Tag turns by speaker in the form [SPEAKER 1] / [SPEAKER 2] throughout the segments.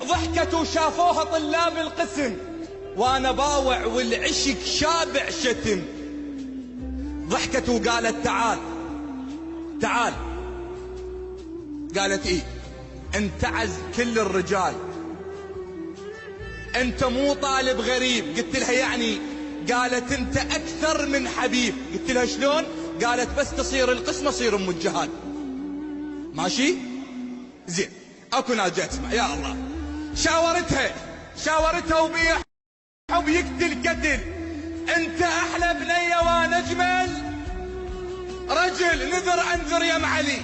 [SPEAKER 1] ضحكت وشافوها طلاب القسم، وانا باوع والعشق شابع شتم. ضحكت وقالت تعال تعال، قالت ايه انتعز كل الرجال، انت مو طالب غريب. قلت لها يعني؟ قالت انت اكثر من حبيب. قلت لها شلون؟ قالت بس تصير القسم اصير ام الجهال. ماشي زين، اكو ناس جاي تسمع. يا الله، شاورتها وبيح وبيقتل قتل. انت احلى بنيه وانا اجمل رجل، نذر انذر يا معلي.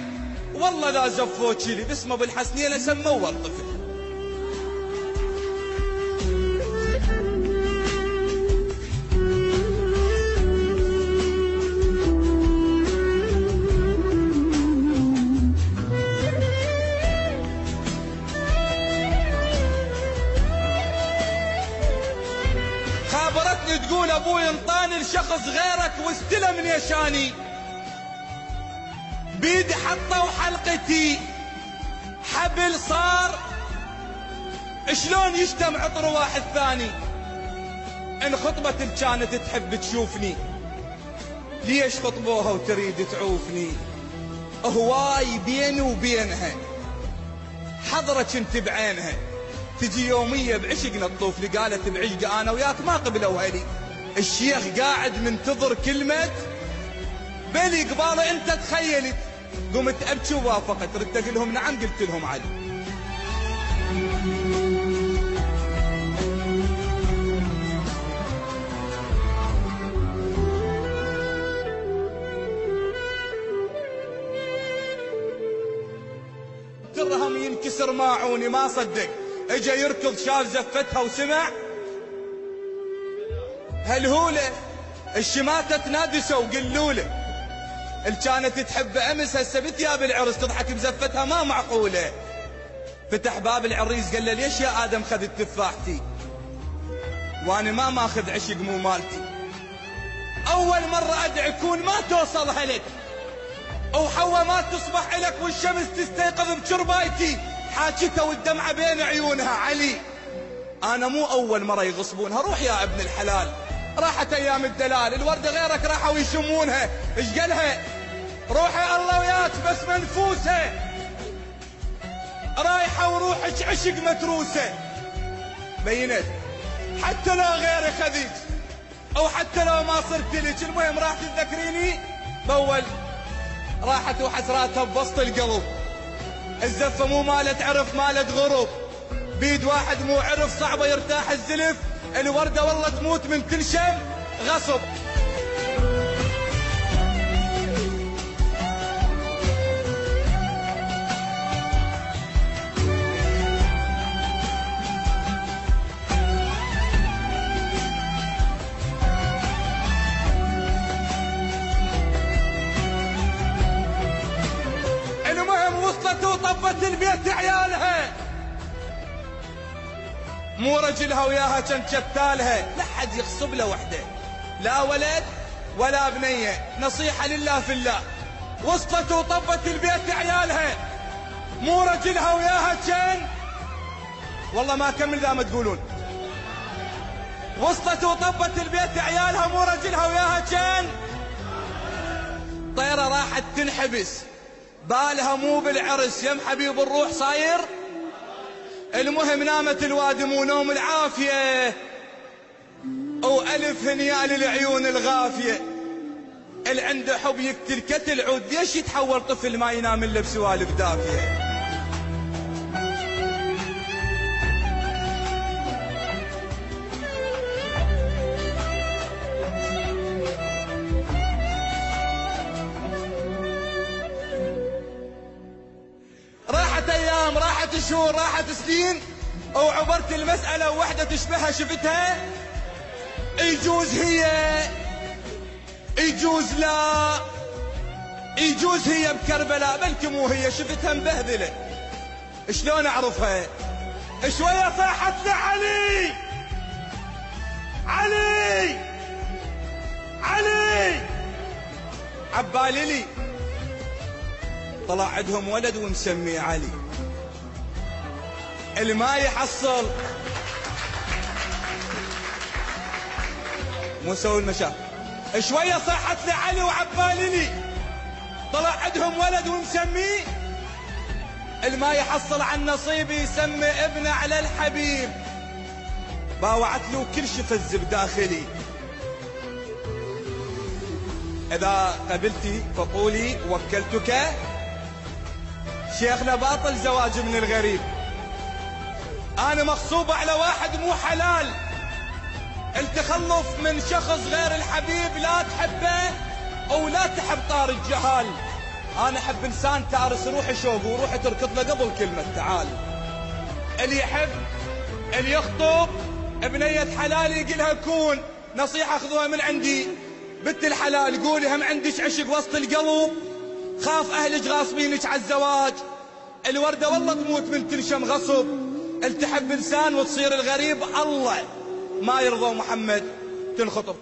[SPEAKER 1] والله لا زفوتشي لي باسمه بالحسنيه سموه الطفل. خابرتني تقول ابوي انطاني لشخص غيرك واستلم يشاني، بيدي حطوا حلقتي حبل صار شلون يشتم عطر واحد ثاني. ان خطبة كانت تحب تشوفني، ليش خطبوها وتريد تعوفني؟ هواي بيني وبينها حضرك انت بعينها، تجي يومية بعشقنا تطوف لي. قالت بعشق انا وياك ما قبلوا هلي. الشيخ قاعد منتظر كلمة بلي قباله انت تخيلت. قمت ابكي ووافقت، ردت اقول لهم نعم، قلت لهم علي. درهم ينكسر ماعوني، ما صدق اجا يركض شاف زفتها وسمع هالهولة الشماتة تنادسوا وقلوله. اللي كانت تحب امس هسه بثياب العرس تضحك بزفتها ما معقوله. فتح باب العريس قال له ليش يا ادم خذت تفاحتي؟ وانا ما ماخذ عشق مو مالتي. اول مره ادعي كون ما توصل هلك، وحوا ما تصبح الك والشمس تستيقظ بشربايتي. حاجتها والدمعه بين عيونها علي. انا مو اول مره يغصبونها، روح يا ابن الحلال. راحت ايام الدلال، الورده غيرك راحوا يشمونها. ايش قالها؟ روحي الله وياك بس منفوسه، رايحه وروحك عشق متروسه. بينت حتى لو غيري خذيج او حتى لو ما صرت لك، المهم راح تتذكريني باول. راحت وحسراتها بوسط القلب. الزفه مو مالت عرف مالت غروب، بيد واحد مو عرف صعبه يرتاح الزلف. الورده والله تموت من تنشم غصب. المهم وصلت وطبت البيت عيالها، مو رجلها وياها كان شتالها. لا حد يغصب له وحده، لا ولد ولا بنيه، نصيحه لله في الله. وصلت وطبت البيت عيالها، مو رجلها وياها كان، والله ما كمل ذا ما تقولون. وصلت وطبت البيت عيالها، مو رجلها وياها كان. طيره راحت تنحبس، بالها مو بالعرس يم حبيب الروح صاير. المهم نامت الوادي مو نوم العافية، وألف هنيا للعيون الغافية. اللي عنده حب يقتل كتل عود، ليش يتحول طفل ما ينام الا بسوالف دافية؟ راحت ايام، راحت شهور، راحت سنين، وعبرت المسألة ووحدة تشبهها شفتها. يجوز هي، يجوز لا، يجوز هي بكربلاء، بلكي مو هي، شفتها مبهذلة. شلون اعرفها؟ شوية صاحت لعلي، علي علي عبالي لي. طلع عندهم ولد ومسميه علي. اللي ما يحصل مو يسوي المشاكل. شوية صحت لي علي وعباللي طلع عندهم ولد ومسميه، اللي ما يحصل عن نصيبي يسمي ابنه على الحبيب. باوعت له كل شي فز بداخلي. إذا قبلتي فقولي وكلتك. شيخنا باطل زواج من الغريب. أنا مغصوبة على واحد مو حلال. التخلف من شخص غير الحبيب لا تحبه أو لا تحب طار الجهال. أنا أحب إنسان تارس روحي شوق وروحي تركض له قبل كلمة تعال. اللي يحب اللي يخطب بنية حلال يقلها كون. نصيحة خذوها من عندي بنت الحلال، قولي هم عندك عشق وسط القلب، خاف أهلك غاصبينك على الزواج. الوردة والله تموت من تنشم غصب. التحب إنسان وتصير الغريب الله ما يرضى محمد تنخطب.